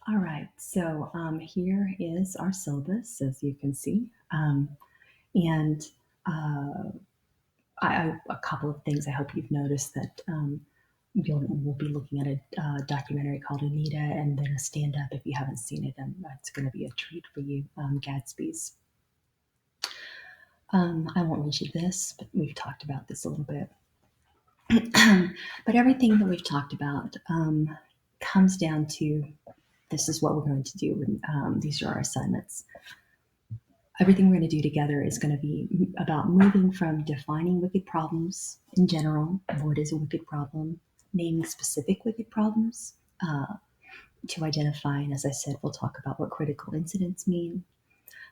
All right, so here is our syllabus, as you can see. And uh, a couple of things I hope you've noticed that we'll be looking at a documentary called Anita and then a stand up if you haven't seen it. And that's going to be a treat for you, Gatsby's. I won't read you this, but we've talked about this a little bit. But everything that we've talked about comes down to this is what we're going to do. And these are our assignments. Everything we're going to do together is going to be about moving from defining wicked problems in general, what is a wicked problem, naming specific wicked problems, to identify, and as I said, we'll talk about what critical incidents mean,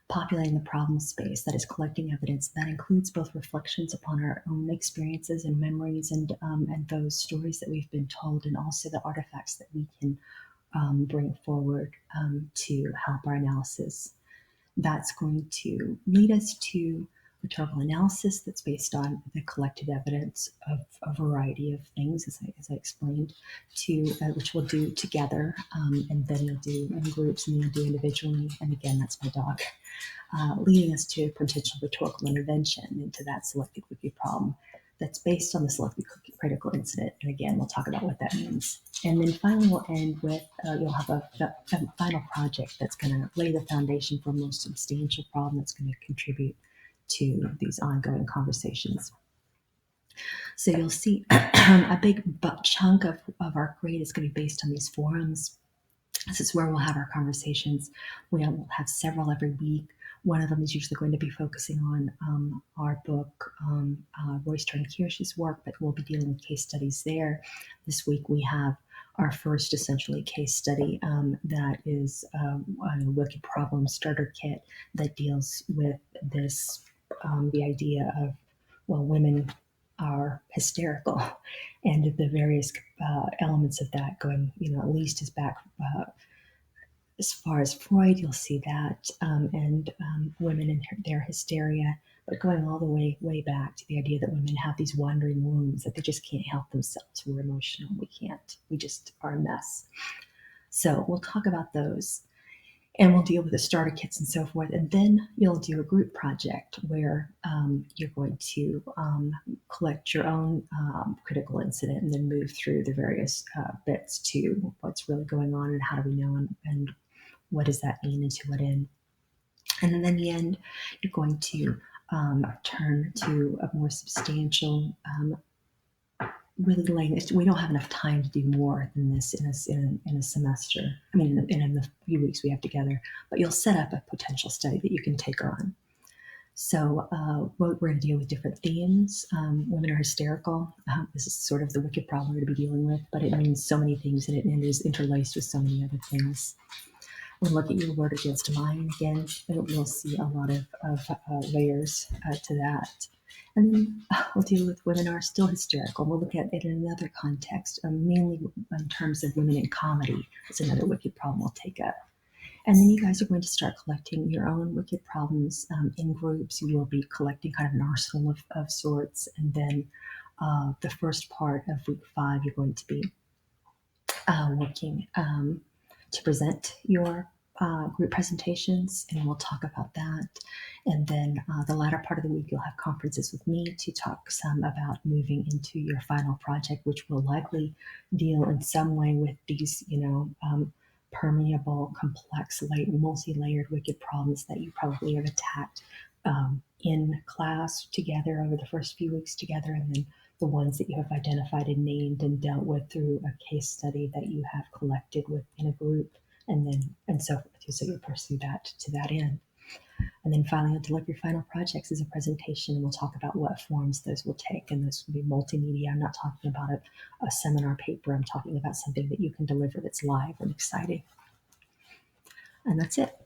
populating the problem space that is collecting evidence that includes both reflections upon our own experiences and memories and those stories that we've been told, and also the artifacts that we can bring forward to help our analysis. That's going to lead us to rhetorical analysis that's based on the collected evidence of a variety of things, as I explained, which we'll do together, and then you'll do in groups, and then you'll do individually. And again, that's my dog, leading us to potential rhetorical intervention into that selected wicked problem that's based on the selected critical incident. And again, we'll talk about what that means. And then finally, we'll end with you'll have a final project that's going to lay the foundation for a more substantial problem that's going to contribute to these ongoing conversations. So you'll see a big chunk of our grade is going to be based on these forums. This is where we'll have our conversations. We'll have several every week. One of them is usually going to be focusing on our book, Roy Stern Kirsch's work, but we'll be dealing with case studies there. This week we have our first essentially case study that is a wicked problem starter kit that deals with this, the idea of, well, women are hysterical and the various elements of that going, at least as back as far as Freud, you'll see that, and women and their hysteria, but going all the way back to the idea that women have these wandering wounds, that they just can't help themselves. We're emotional. We can't. We just are a mess. So we'll talk about those, and we'll deal with the starter kits and so forth. And then you'll do a group project where you're going to collect your own critical incident and then move through the various bits to what's really going on and how do we know and what does that mean and to what end. And then in the end, you're going to turn to a more substantial, really laying this. We don't have enough time to do more than this in a semester. I mean, in the few weeks we have together, but you'll set up a potential study that you can take on. So we're going to deal with different themes. Women are hysterical. This is sort of the wicked problem we're going to be dealing with, but it means so many things, and it is interlaced with so many other things. We'll look at your word against mine again. We'll see a lot of layers to that. And then we'll deal with women are still hysterical. We'll look at it in another context, mainly in terms of women in comedy. It's another wicked problem we'll take up. And then you guys are going to start collecting your own wicked problems in groups. You will be collecting kind of an arsenal of sorts. And then the first part of week 5, you're going to be working to present your group presentations, and we'll talk about that. And then the latter part of the week, you'll have conferences with me to talk some about moving into your final project, which will likely deal in some way with these, permeable, complex, multi-layered wicked problems that you probably have attacked in class together over the first few weeks together, and then the ones that you have identified and named and dealt with through a case study that you have collected within a group, and so forth. So you'll pursue that to that end. And then finally, you'll deliver your final projects as a presentation, and we'll talk about what forms those will take. And those will be multimedia. I'm not talking about a seminar paper. I'm talking about something that you can deliver that's live and exciting. And that's it.